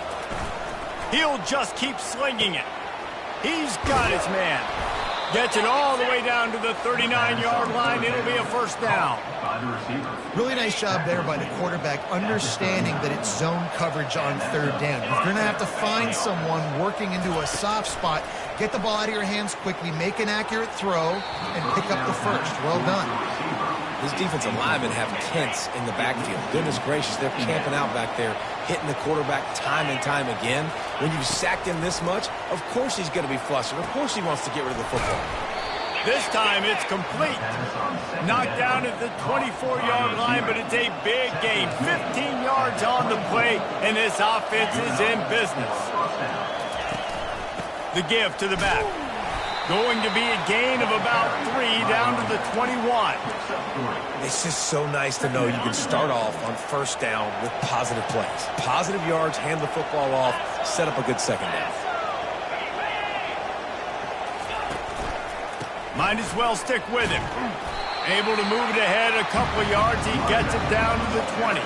A: He'll just keep slinging it. He's got his man. Gets it all the way down to the 39-yard line. It'll be a first down.
C: Really nice job there by the quarterback, understanding that it's zone coverage on 3rd down. You're going to have to find someone working into a soft spot, get the ball out of your hands quickly, make an accurate throw, and pick up the first. Well done.
B: This defensive linemen have tents in the backfield. Goodness gracious, they're camping out back there, hitting the quarterback time and time again. When you've sacked him this much, of course he's going to be flustered. Of course he wants to get rid of the football.
A: This time it's complete. Knocked down at the 24-yard line, but it's a big gain. 15 yards on the play, and this offense is in business. The give to the back. Going to be a gain of about 3 down to the 21.
B: It's just so nice to know you can start off on 1st down with positive plays. Positive yards, hand the football off, set up a good 2nd down.
A: Might as well stick with him. Able to move it ahead a couple of yards. He gets it down to the 20.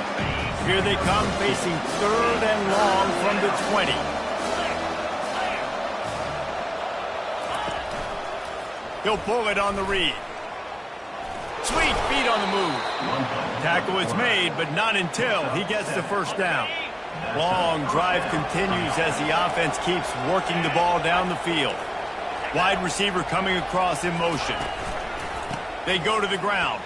A: Here they come facing 3rd and long from the 20. He'll pull it on the read. Sweet feet on the move. Tackle is made, but not until he gets the first down. Long drive continues as the offense keeps working the ball down the field. Wide receiver coming across in motion. They go to the ground.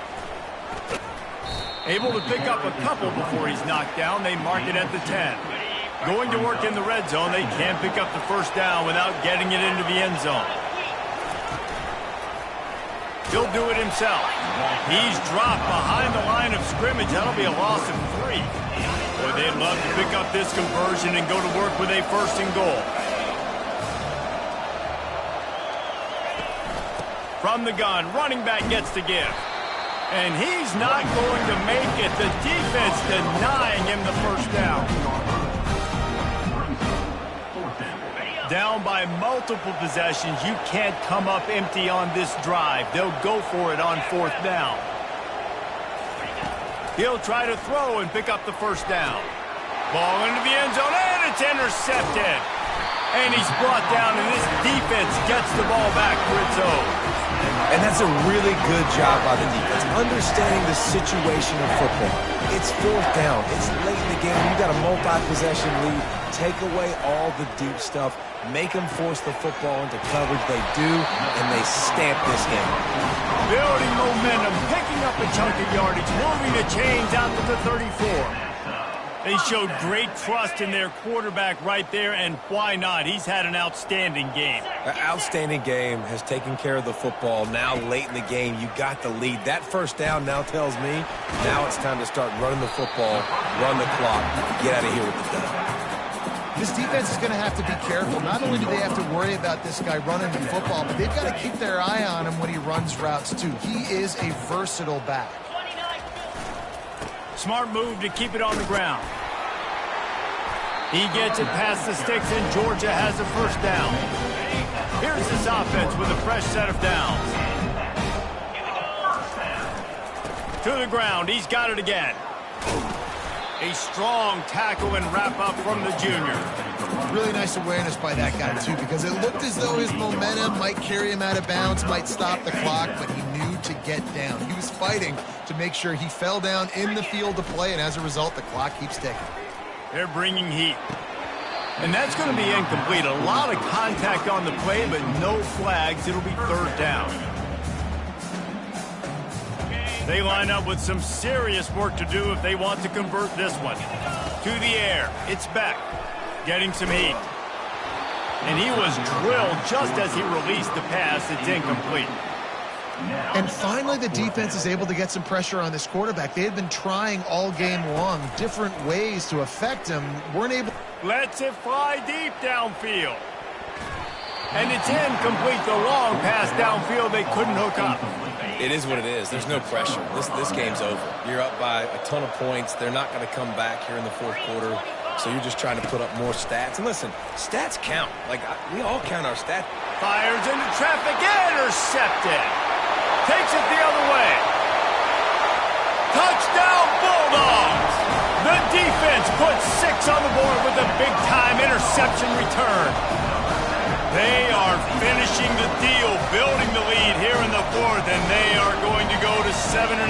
A: Able to pick up a couple before he's knocked down. They mark it at the 10. Going to work in the red zone. They can't pick up the first down without getting it into the end zone. He'll do it himself. He's dropped behind the line of scrimmage. That'll be a loss of 3. Boy, they'd love to pick up this conversion and go to work with a 1st and goal. From the gun, running back gets the give. And he's not going to make it. The defense denying him the first down. Down by multiple possessions, you can't come up empty on this drive. They'll go for it on 4th down. He'll try to throw and pick up the first down. Ball into the end zone, and it's intercepted. And he's brought down, and this defense gets the ball back for its own.
B: And that's a really good job by the defense, understanding the situation of football. It's 4th down. It's late in the game. You got a multi-possession lead. Take away all the deep stuff. Make them force the football into coverage. They do, and they stamp this game.
A: Building momentum, picking up a chunk of yardage, moving the chains out to the 34. They showed great trust in their quarterback right there, and why not? He's had an outstanding game.
B: An outstanding game, has taken care of the football. Now late in the game, you got the lead. That first down now tells me now it's time to start running the football, run the clock, get out of here with the dub.
C: This defense is going to have to be careful. Not only do they have to worry about this guy running the football, but they've got to keep their eye on him when he runs routes too. He is a versatile back.
A: Smart move to keep it on the ground. He gets it past the sticks, and Georgia has a first down. Here's this offense with a fresh set of downs. To the ground. He's got it again. A strong tackle and wrap-up from the junior.
C: Really nice awareness by that guy, too, because it looked as though his momentum might carry him out of bounds, might stop the clock, but he knew to get down. He was fighting to make sure he fell down in the field to play, and as a result, the clock keeps ticking.
A: They're bringing heat. And that's going to be incomplete. A lot of contact on the play, but no flags. It'll be 3rd down. They line up with some serious work to do if they want to convert this one. To the air. It's Beck. Getting some heat. And he was drilled just as he released the pass. It's incomplete.
C: And finally, the defense is able to get some pressure on this quarterback. They had been trying all game long, different ways to affect him. Weren't able.
A: Lets it fly deep downfield. And it's incomplete. The long pass downfield they couldn't hook up.
B: It is what it is. There's no pressure. This game's over. You're up by a ton of points. They're not going to come back here in the 4th quarter. So you're just trying to put up more stats. And listen, stats count. We all count our stats.
A: Fires into traffic. Intercepted. Takes it the other way. Touchdown Bulldogs. The defense puts 6 on the board with a big-time interception return. They are finishing the deal, building the lead here in the 4th, and they are going to go to 7-0.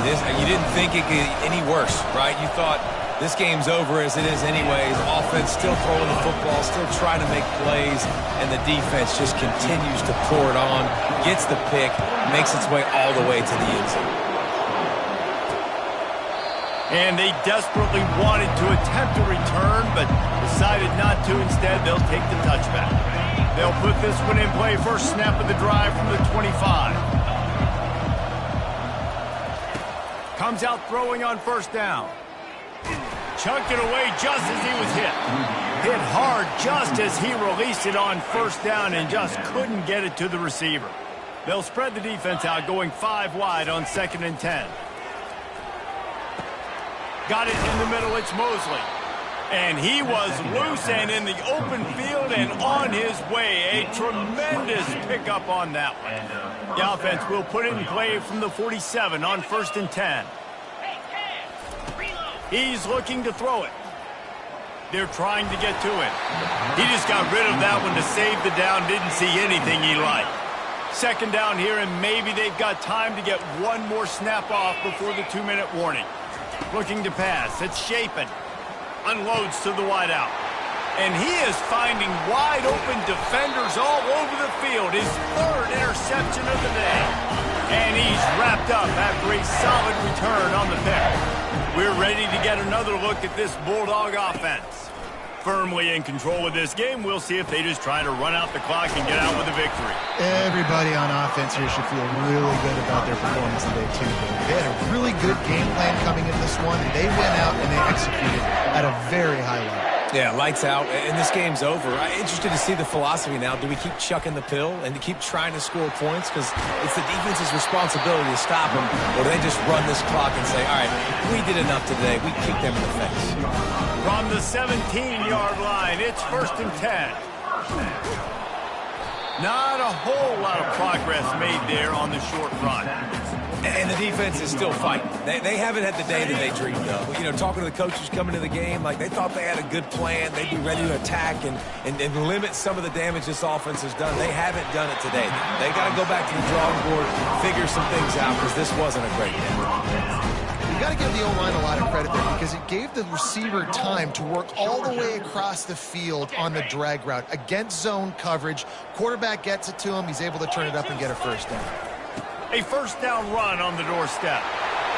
B: You didn't think it could get any worse, right? You thought this game's over as it is anyways. Offense still throwing the football, still trying to make plays, and the defense just continues to pour it on, gets the pick, makes its way all the way to the end zone.
A: And they desperately wanted to attempt a return, but decided not to. Instead, they'll take the touchback. They'll put this one in play. First snap of the drive from the 25. Comes out throwing on first down. Chunked it away just as he was hit. Hit hard just as he released it on first down and just couldn't get it to the receiver. They'll spread the defense out, going 5 wide on 2nd and 10. Got it in the middle, it's Mosley. And he was loose and in the open field and on his way. A tremendous pickup on that one. The offense will put it in play from the 47 on 1st and 10. He's looking to throw it. They're trying to get to him. He just got rid of that one to save the down. Didn't see anything he liked. 2nd down here, and maybe they've got time to get one more snap off before the 2-minute warning. Looking to pass. It's Shapen. Unloads to the wideout. And he is finding wide open defenders all over the field. His 3rd interception of the day. And he's wrapped up after a solid return on the pick. We're ready to get another look at this Bulldog offense. Firmly in control of this game. We'll see if they just try to run out the clock and get out with a victory.
C: Everybody on offense here should feel really good about their performance today, too. They had a really good game plan coming into this one, and they went out and they executed at a very high level.
B: Yeah, lights out, and this game's over. I'm interested to see the philosophy now. Do we keep chucking the pill and to keep trying to score points? Because it's the defense's responsibility to stop them. Or do they just run this clock and say, all right, we did enough today. We kicked them in the face.
A: From the 17-yard line, it's 1st and 10. Not a whole lot of progress made there on the short run.
B: And the defense is still fighting. They haven't had the day that they dreamed of. You know, talking to the coaches coming to the game, like they thought they had a good plan. They'd be ready to attack and limit some of the damage this offense has done. They haven't done it today. They got to go back to the drawing board, figure some things out, because this wasn't a great game.
C: You got to give the O-line a lot of credit there because it gave the receiver time to work all the way across the field on the drag route against zone coverage. Quarterback gets it to him. He's able to turn it up and get a first down.
A: A first down run on the doorstep.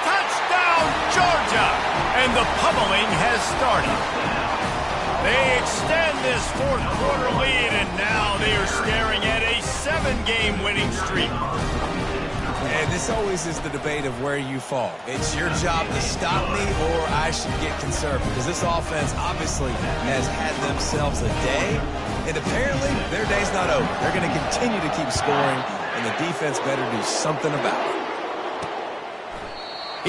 A: Touchdown, Georgia! And the pummeling has started. They extend this fourth quarter lead, and now they are staring at a 7-game winning streak.
B: And this always is the debate of where you fall. It's your job to stop me or I should get conservative. Because this offense obviously has had themselves a day. And apparently their day's not over. They're going to continue to keep scoring. And the defense better do something about it.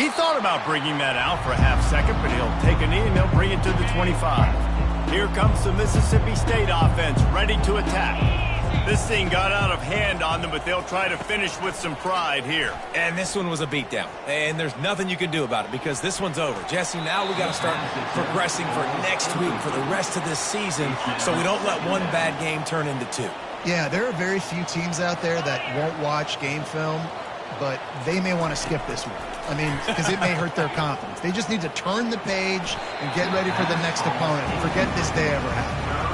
A: He thought about bringing that out for a half second, but he'll take a knee and they'll bring it to the 25. Here comes the Mississippi State offense ready to attack. This thing got out of hand on them, but they'll try to finish with some pride here.
B: And this one was a beatdown. And there's nothing you can do about it because this one's over. Jesse, now we got to start progressing for next week, for the rest of this season, so we don't let one bad game turn into two.
C: Yeah, there are very few teams out there that won't watch game film, but they may want to skip this one. I mean, because it may hurt their confidence. They just need to turn the page and get ready for the next opponent. Forget this day ever happened.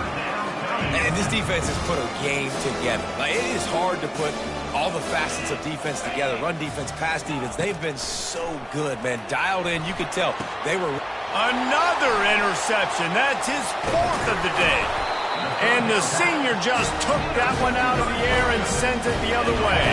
B: And this defense has put a game together. Like, it is hard to put all the facets of defense together. Run defense, pass defense. They've been so good, man. Dialed in. You could tell they were.
A: Another interception. That's his 4th of the day. And the senior just took that one out of the air and sends it the other way.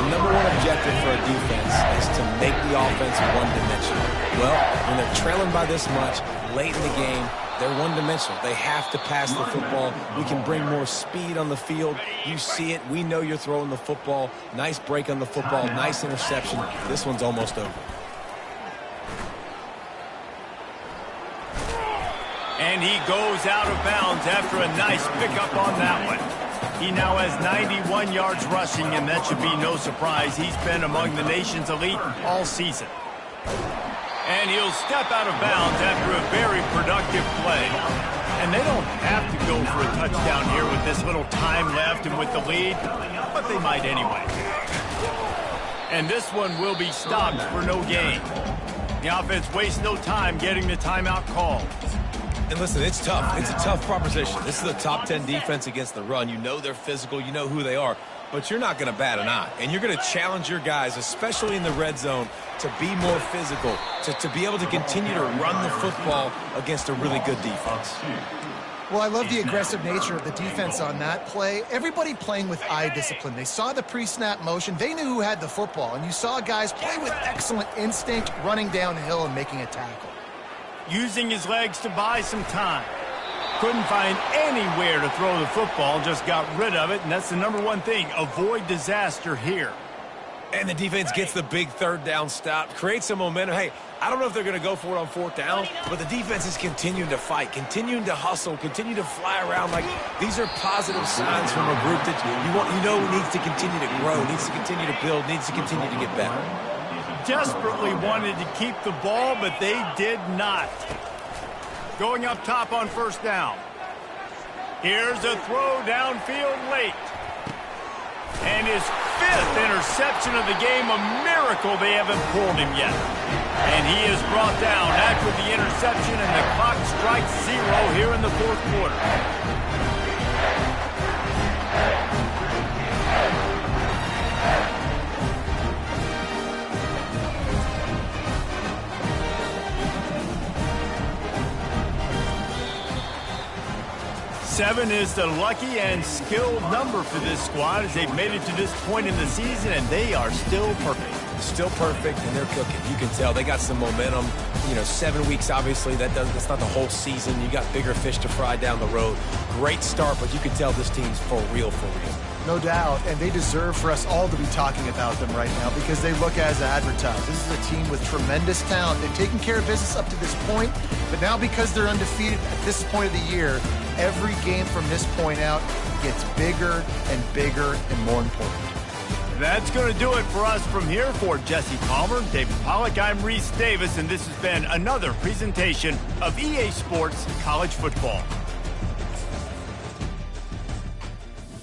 B: The number one objective for a defense is to make the offense one-dimensional. Well, when they're trailing by this much late in the game, they're one-dimensional. They have to pass the football. We can bring more speed on the field. You see it. We know you're throwing the football. Nice break on the football. Nice interception. This one's almost over.
A: And he goes out of bounds after a nice pickup on that one. He now has 91 yards rushing, and that should be no surprise. He's been among the nation's elite all season. And he'll step out of bounds after a very productive play. And they don't have to go for a touchdown here with this little time left and with the lead, but they might anyway. And this one will be stopped for no gain. The offense wastes no time getting the timeout called.
B: And listen, it's tough. It's a tough proposition. This is a top 10 defense against the run. You know they're physical. You know who they are. But you're not going to bat an eye. And you're going to challenge your guys, especially in the red zone, to be more physical, to be able to continue to run the football against a really good defense.
C: Well, I love the aggressive nature of the defense on that play. Everybody playing with eye discipline. They saw the pre-snap motion. They knew who had the football. And you saw guys play with excellent instinct, running downhill and making a tackle.
A: Using his legs to buy some time. Couldn't find anywhere to throw the football, just got rid of it, and that's the number one thing. Avoid disaster here.
B: And the defense gets the big third down stop, creates some momentum. Hey, I don't know if they're going to go for it on 4th down, but the defense is continuing to fight, continuing to hustle, continue to fly around. Like, these are positive signs from a group that you know needs to continue to grow, needs to continue to build, needs to continue to get better.
A: Desperately wanted to keep the ball, but they did not. Going up top on 1st down. Here's a throw downfield late. And his 5th interception of the game, a miracle they haven't pulled him yet. And he is brought down after the interception, and the clock strikes 0 here in the 4th quarter. 7 is the lucky and skilled number for this squad as they've made it to this point in the season, and they are still perfect.
B: Still perfect, and they're cooking. You can tell they got some momentum. 7 weeks, obviously, that's not the whole season. You got bigger fish to fry down the road. Great start, but you can tell this team's for real, for real.
C: No doubt, and they deserve for us all to be talking about them right now because they look as advertised. This is a team with tremendous talent. They've taken care of business up to this point, but now because they're undefeated at this point of the year, every game from this point out gets bigger and bigger and more important.
A: That's going to do it for us from here. For Jesse Palmer, David Pollack, I'm Reese Davis, and this has been another presentation of EA Sports College Football.